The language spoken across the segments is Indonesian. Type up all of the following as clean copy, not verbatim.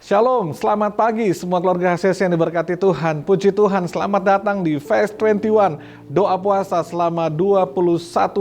Shalom, selamat pagi semua keluarga HCC yang diberkati Tuhan. Puji Tuhan, selamat datang di Fast 21, doa puasa selama 21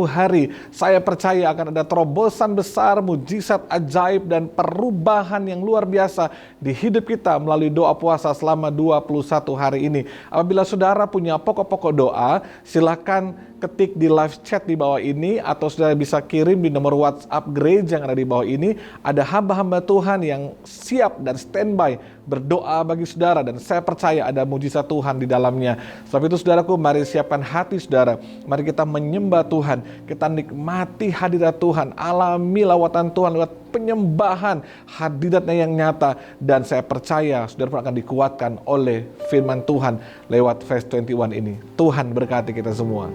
hari. Saya percaya akan ada terobosan besar, mujizat ajaib dan perubahan yang luar biasa di hidup kita melalui doa puasa selama 21 hari ini. Apabila saudara punya pokok-pokok doa, silakan ketik di live chat di bawah ini atau saudara bisa kirim di nomor WhatsApp gereja yang ada di bawah ini. Ada hamba-hamba Tuhan yang siap dan standby berdoa bagi saudara dan saya percaya ada mujizat Tuhan di dalamnya. Sebab itu saudaraku, mari siapkan hati saudara. Mari kita menyembah Tuhan, kita nikmati hadirat Tuhan, alami lawatan Tuhan lewat penyembahan hadiratnya yang nyata, dan saya percaya saudara pun akan dikuatkan oleh firman Tuhan lewat Fast 21 ini. Tuhan berkati kita semua.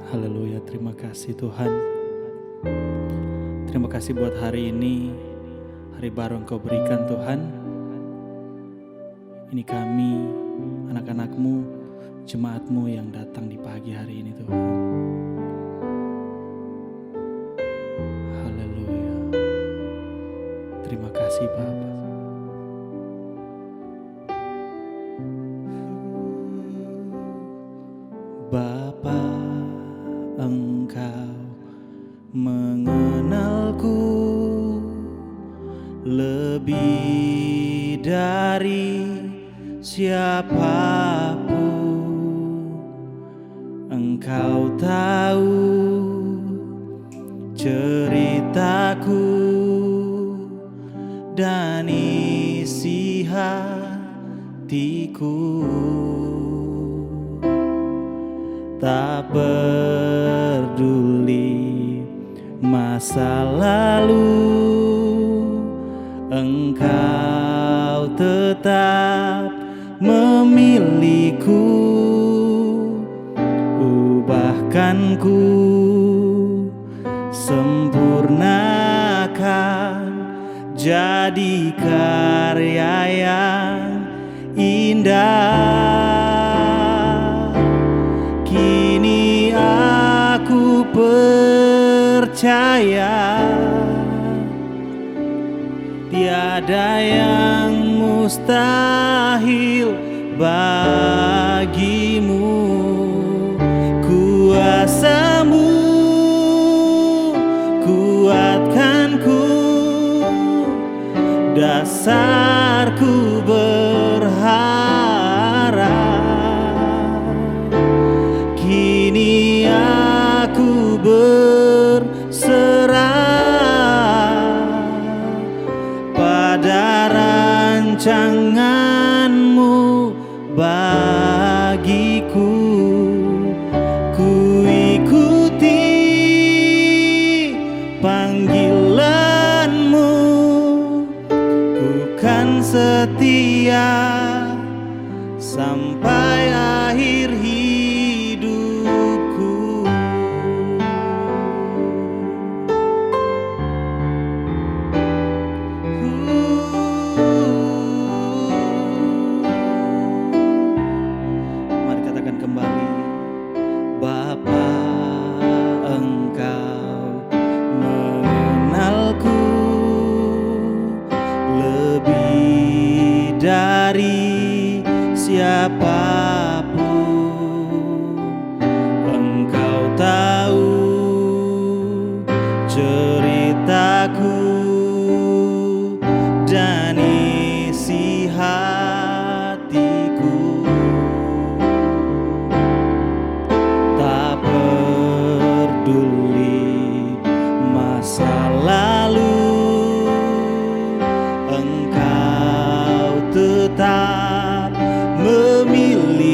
Haleluya, terima kasih Tuhan. Terima kasih buat hari ini, hari baru Engkau berikan Tuhan. Ini kami, anak-anak-Mu, jemaat-Mu yang datang di pagi hari ini Tuhan. Haleluya. Terima kasih Bapa. Bapa, Engkau mengenalku lebih dari siapapun. Engkau tahu ceritaku dan isi hatiku. Tak peduli masa lalu, Engkau tetap memilihku. Ubahkanku, sempurnakan, jadi karya yang indah. Kini aku percaya tiada yang mustahil bagimu. Kuasamu kuatkanku, dasarku berharap. Kini aku berserah pada rancangan-Mu bagiku. Ku ikuti panggilan-Mu, ku kan setia sampai akhir hidupku. Mari katakan kembali. Bapa, Engkau mengenalku lebih dari siapapun. Engkau tahu ceritaku dan isi hatiku. Tak peduli masa lalu, Engkau tetap memilih.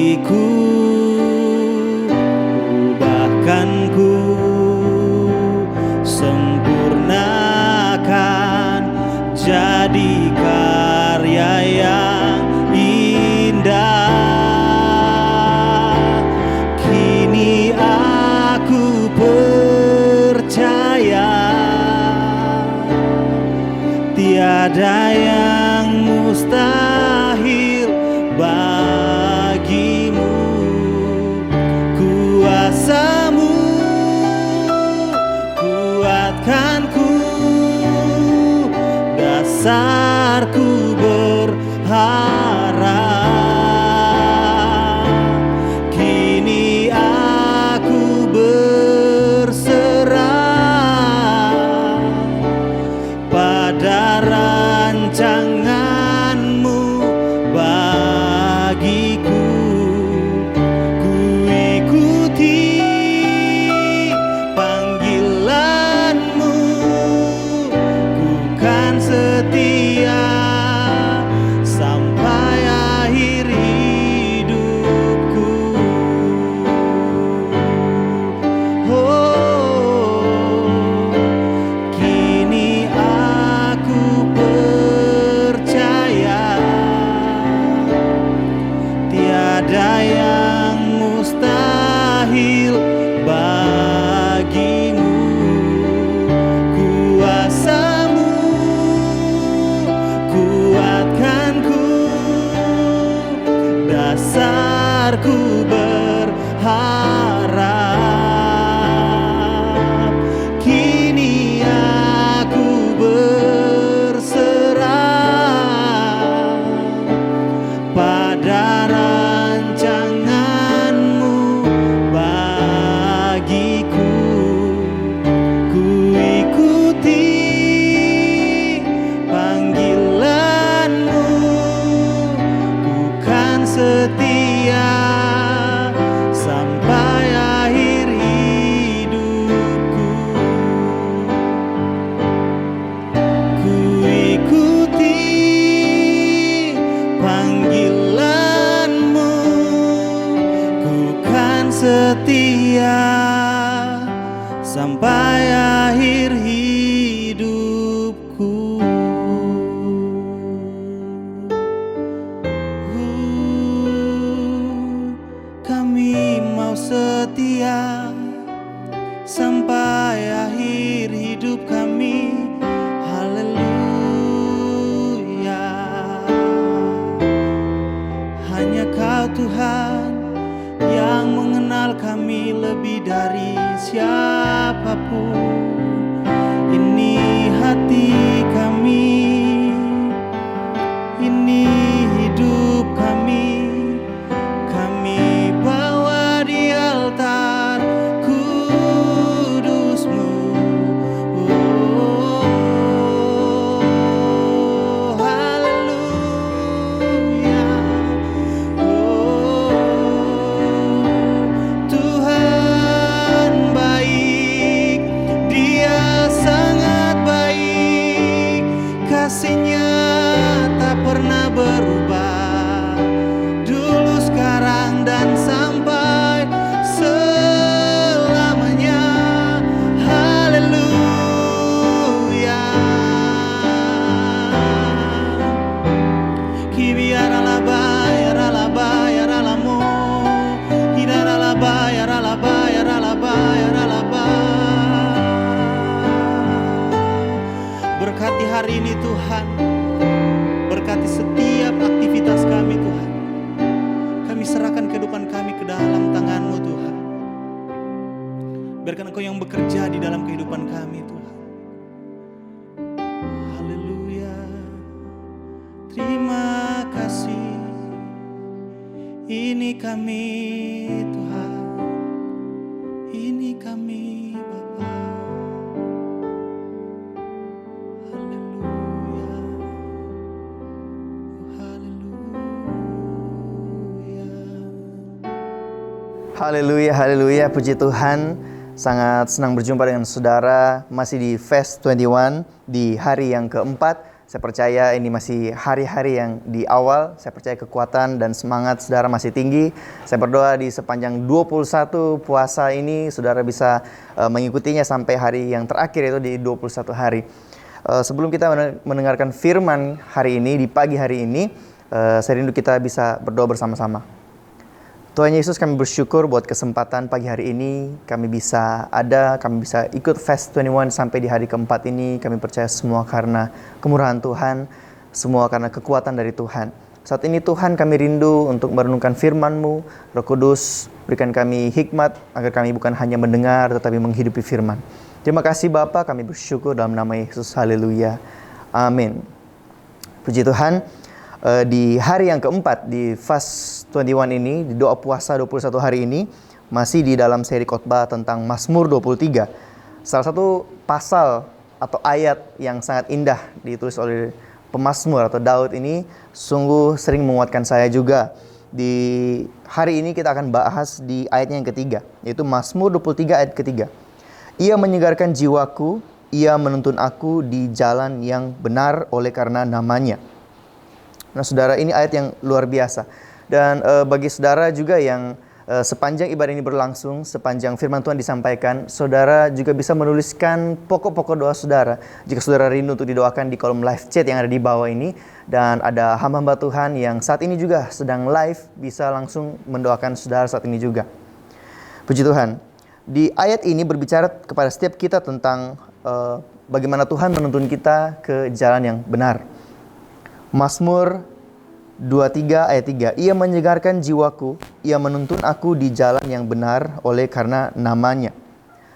kami lebih dari siapapun. Ini hati kami, ini hidup kami, kami bawa di altar kudus-Mu. Oh, haleluya. Oh, Tuhan baik, Dia sangat baik, kasih-Nya tak pernah berubah, dulu, sekarang, dan sampai selamanya. Haleluya. Kibiaralaba yaralaba yaralamo, hiraralaba yaralaba yaralaba yaralaba. Berkati hari ini Tuhan, berkati setiap aktivitas kami Tuhan. Kami serahkan kehidupan kami ke dalam tangan-Mu Tuhan. Biarkan Engkau yang bekerja di dalam kehidupan kami Tuhan. Haleluya. Terima kasih. Ini kami Tuhan, ini kami Bapa. Haleluya. Haleluya. Haleluya, haleluya, puji Tuhan. Sangat senang berjumpa dengan saudara masih di Fast 21 di hari yang keempat. Saya percaya ini masih hari-hari yang di awal. Saya percaya kekuatan dan semangat saudara masih tinggi. Saya berdoa di sepanjang 21 puasa ini saudara bisa mengikutinya sampai hari yang terakhir, yaitu di 21 hari. Sebelum kita mendengarkan firman hari ini, di pagi hari ini, saya rindu kita bisa berdoa bersama-sama. Tuhan Yesus, kami bersyukur buat kesempatan pagi hari ini. Kami bisa ikut Fast 21 sampai di hari keempat ini. Kami percaya semua karena kemurahan Tuhan, semua karena kekuatan dari Tuhan. Saat ini Tuhan, kami rindu untuk merenungkan firman-Mu. Roh Kudus, berikan kami hikmat agar kami bukan hanya mendengar tetapi menghidupi firman. Terima kasih Bapa, kami bersyukur dalam nama Yesus. Haleluya. Amin. Puji Tuhan. Di hari yang keempat di Fast 21 ini, di doa puasa 21 hari ini, masih di dalam seri khotbah tentang Mazmur 23. Salah satu pasal atau ayat yang sangat indah ditulis oleh pemazmur atau Daud ini sungguh sering menguatkan saya juga. Di hari ini kita akan bahas di ayatnya yang ketiga, yaitu Mazmur 23 ayat ketiga. Ia menyegarkan jiwaku, ia menuntun aku di jalan yang benar oleh karena namanya. Nah saudara, ini ayat yang luar biasa. Dan bagi saudara juga yang sepanjang ibadah ini berlangsung, sepanjang firman Tuhan disampaikan, saudara juga bisa menuliskan pokok-pokok doa saudara. Jika saudara rindu untuk didoakan di kolom live chat yang ada di bawah ini. Dan ada hamba-hamba Tuhan yang saat ini juga sedang live, bisa langsung mendoakan saudara saat ini juga. Puji Tuhan. Di ayat ini berbicara kepada setiap kita tentang bagaimana Tuhan menuntun kita ke jalan yang benar. Mazmur 23 ayat 3. Ia menyegarkan jiwaku, ia menuntun aku di jalan yang benar oleh karena namanya.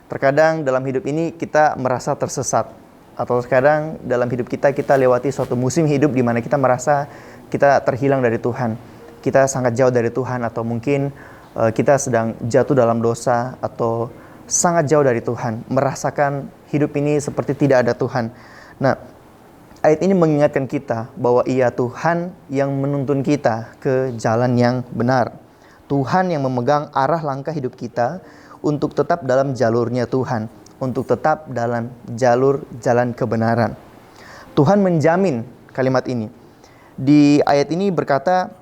Terkadang dalam hidup ini kita merasa tersesat. Atau terkadang dalam hidup kita lewati suatu musim hidup di mana kita merasa kita terhilang dari Tuhan. Kita sangat jauh dari Tuhan, atau mungkin kita sedang jatuh dalam dosa atau sangat jauh dari Tuhan. Merasakan hidup ini seperti tidak ada Tuhan. Nah, ayat ini mengingatkan kita bahwa Ia Tuhan yang menuntun kita ke jalan yang benar. Tuhan yang memegang arah langkah hidup kita untuk tetap dalam jalurnya Tuhan, untuk tetap dalam jalur jalan kebenaran. Tuhan menjamin kalimat ini. Di ayat ini berkata,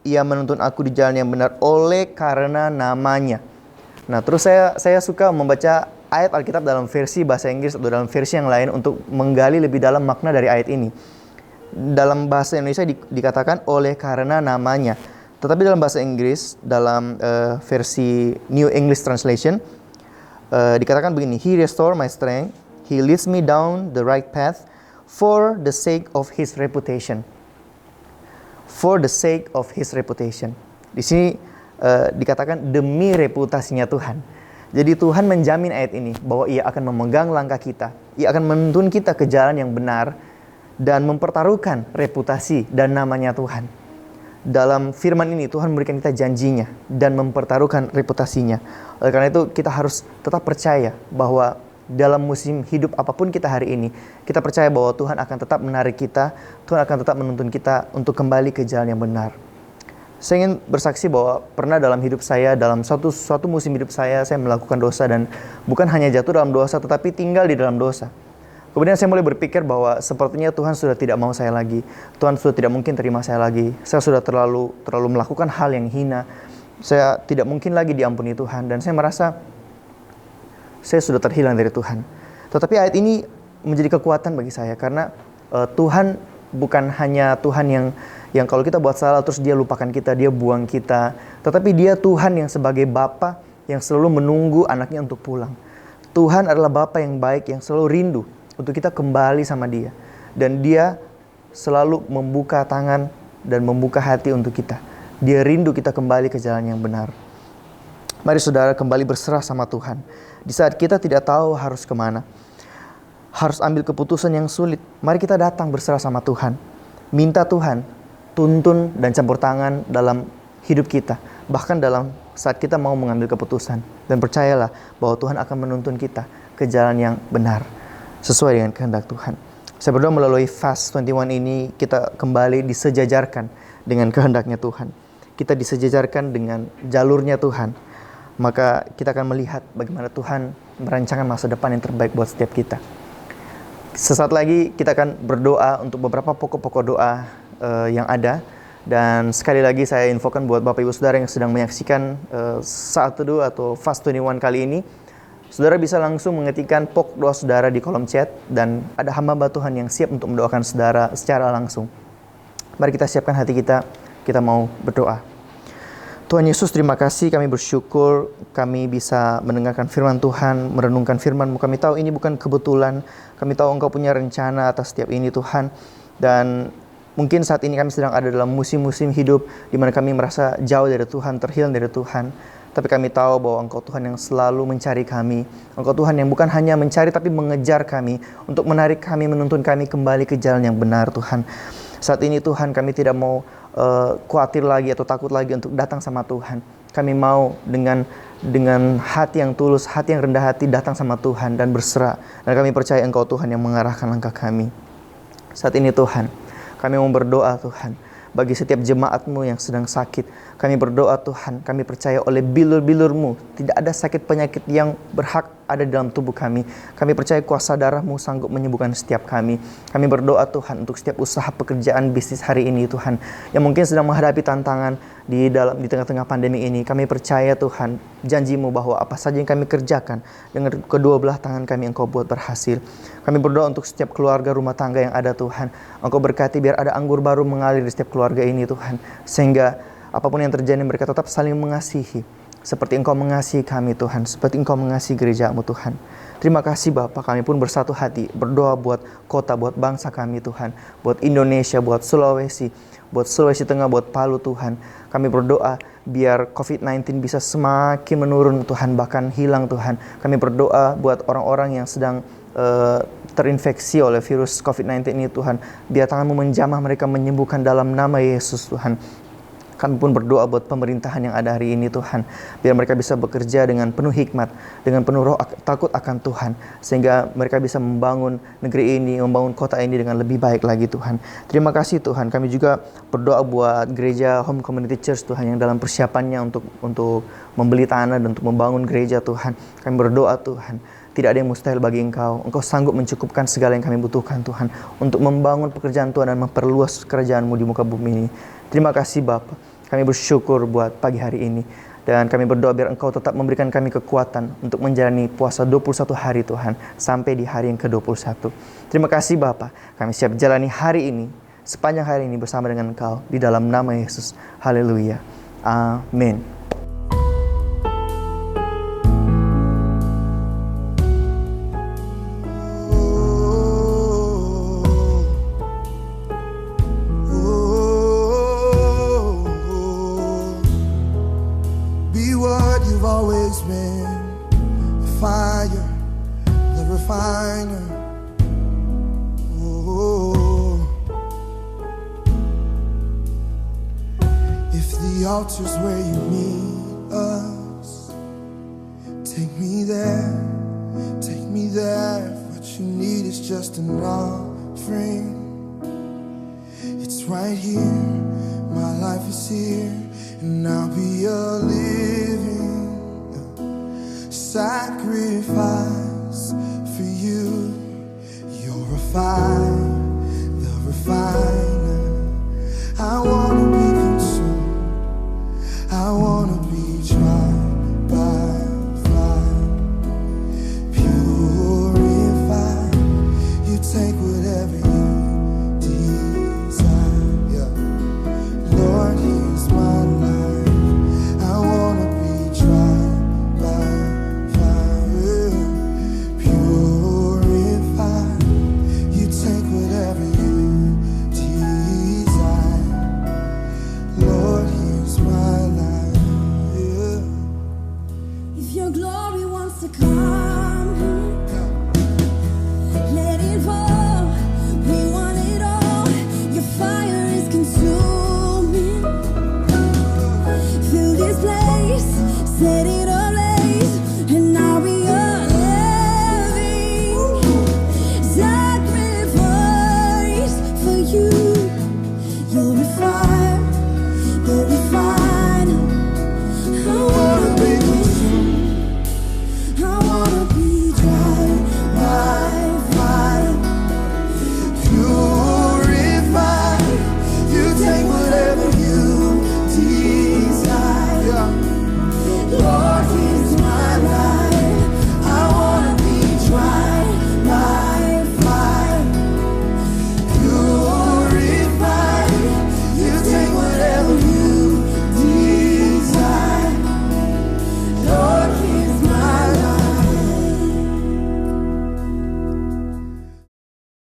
Ia menuntun aku di jalan yang benar oleh karena namanya. Nah, terus saya suka membaca ayat Alkitab dalam versi bahasa Inggris atau dalam versi yang lain untuk menggali lebih dalam makna dari ayat ini. Dalam bahasa Indonesia dikatakan oleh karena namanya. Tetapi dalam bahasa Inggris, dalam versi New English Translation, dikatakan begini, He restore my strength, He leads me down the right path for the sake of His reputation. For the sake of His reputation. Di sini dikatakan demi reputasinya Tuhan. Jadi Tuhan menjamin ayat ini bahwa Ia akan memegang langkah kita. Ia akan menuntun kita ke jalan yang benar dan mempertaruhkan reputasi dan namanya Tuhan. Dalam firman ini Tuhan memberikan kita janjinya dan mempertaruhkan reputasinya. Oleh karena itu kita harus tetap percaya bahwa dalam musim hidup apapun kita hari ini, kita percaya bahwa Tuhan akan tetap menarik kita, Tuhan akan tetap menuntun kita untuk kembali ke jalan yang benar. Saya ingin bersaksi bahwa pernah dalam hidup saya, dalam suatu musim hidup saya melakukan dosa dan bukan hanya jatuh dalam dosa tetapi tinggal di dalam dosa. Kemudian saya mulai berpikir bahwa sepertinya Tuhan sudah tidak mau saya lagi. Tuhan sudah tidak mungkin terima saya lagi. Saya sudah terlalu melakukan hal yang hina. Saya tidak mungkin lagi diampuni Tuhan dan saya merasa saya sudah terhilang dari Tuhan. Tetapi ayat ini menjadi kekuatan bagi saya karena Tuhan bukan hanya Tuhan yang kalau kita buat salah terus Dia lupakan kita, Dia buang kita. Tetapi Dia Tuhan yang sebagai Bapa yang selalu menunggu anaknya untuk pulang. Tuhan adalah Bapa yang baik yang selalu rindu untuk kita kembali sama Dia. Dan Dia selalu membuka tangan dan membuka hati untuk kita. Dia rindu kita kembali ke jalan yang benar. Mari saudara kembali berserah sama Tuhan. Di saat kita tidak tahu harus kemana, harus ambil keputusan yang sulit, mari kita datang berserah sama Tuhan. Minta Tuhan tuntun dan campur tangan dalam hidup kita. Bahkan dalam saat kita mau mengambil keputusan. Dan percayalah bahwa Tuhan akan menuntun kita ke jalan yang benar. Sesuai dengan kehendak Tuhan. Saya berdoa melalui Fast 21 ini kita kembali disejajarkan dengan kehendaknya Tuhan. Kita disejajarkan dengan jalurnya Tuhan. Maka kita akan melihat bagaimana Tuhan merancangkan masa depan yang terbaik buat setiap kita. Sesaat lagi kita akan berdoa untuk beberapa pokok-pokok doa yang ada. Dan sekali lagi saya infokan buat Bapak Ibu Saudara yang sedang menyaksikan saat teduh atau Fast 21 kali ini. Saudara bisa langsung mengetikkan pokok doa saudara di kolom chat. Dan ada hamba Tuhan yang siap untuk mendoakan saudara secara langsung. Mari kita siapkan hati kita, kita mau berdoa. Tuhan Yesus, terima kasih, kami bersyukur kami bisa mendengarkan firman Tuhan, merenungkan firman-Mu. Kami tahu ini bukan kebetulan, kami tahu Engkau punya rencana atas setiap ini Tuhan. Dan mungkin saat ini kami sedang ada dalam musim-musim hidup di mana kami merasa jauh dari Tuhan, terhilang dari Tuhan. Tapi kami tahu bahwa Engkau Tuhan yang selalu mencari kami. Engkau Tuhan yang bukan hanya mencari tapi mengejar kami untuk menarik kami, menuntun kami kembali ke jalan yang benar Tuhan. Saat ini Tuhan kami tidak mau khawatir lagi atau takut lagi untuk datang sama Tuhan. Kami mau dengan hati yang tulus, hati yang rendah hati datang sama Tuhan dan berserah. Dan kami percaya Engkau Tuhan yang mengarahkan langkah kami. Saat ini Tuhan, kami mau berdoa Tuhan bagi setiap jemaat-Mu yang sedang sakit. Kami berdoa Tuhan, kami percaya oleh bilur-bilur-Mu tidak ada sakit penyakit yang berhak ada dalam tubuh kami. Kami percaya kuasa darah-Mu sanggup menyembuhkan setiap kami. Kami berdoa Tuhan untuk setiap usaha pekerjaan bisnis hari ini Tuhan yang mungkin sedang menghadapi tantangan di tengah-tengah pandemi ini. Kami percaya Tuhan, janji-Mu bahwa apa saja yang kami kerjakan dengan kedua belah tangan kami Engkau buat berhasil. Kami berdoa untuk setiap keluarga rumah tangga yang ada Tuhan. Engkau berkati biar ada anggur baru mengalir di setiap keluarga ini Tuhan. Sehingga apapun yang terjadi mereka tetap saling mengasihi. Seperti Engkau mengasihi kami Tuhan. Seperti Engkau mengasihi gereja-Mu Tuhan. Terima kasih Bapa, kami pun bersatu hati berdoa buat kota, buat bangsa kami Tuhan. Buat Indonesia, buat Sulawesi Tengah, buat Palu Tuhan. Kami berdoa biar COVID-19 bisa semakin menurun Tuhan, bahkan hilang Tuhan. Kami berdoa buat orang-orang yang sedang terinfeksi oleh virus COVID-19 ini Tuhan. Biar tangan-Mu menjamah mereka, menyembuhkan dalam nama Yesus Tuhan. Kami pun berdoa buat pemerintahan yang ada hari ini Tuhan. Biar mereka bisa bekerja dengan penuh hikmat, dengan penuh roh takut akan Tuhan. Sehingga mereka bisa membangun negeri ini, membangun kota ini dengan lebih baik lagi Tuhan. Terima kasih Tuhan. Kami juga berdoa buat gereja Home Community Church Tuhan yang dalam persiapannya untuk membeli tanah dan untuk membangun gereja Tuhan. Kami berdoa Tuhan, tidak ada yang mustahil bagi Engkau. Engkau sanggup mencukupkan segala yang kami butuhkan Tuhan. Untuk membangun pekerjaan Tuhan dan memperluas kerajaan-Mu di muka bumi ini. Terima kasih Bapa. Kami bersyukur buat pagi hari ini. Dan kami berdoa biar Engkau tetap memberikan kami kekuatan untuk menjalani puasa 21 hari Tuhan. Sampai di hari yang ke-21. Terima kasih Bapa. Kami siap jalani hari ini, sepanjang hari ini bersama dengan Engkau. Di dalam nama Yesus. Haleluya. Amin. always been the fire, the refiner. Oh, if the altar's where you meet us, take me there, take me there. What you need is just an offering. It's right here, my life is here, and I'll be a living sacrifice for you. You're a fire,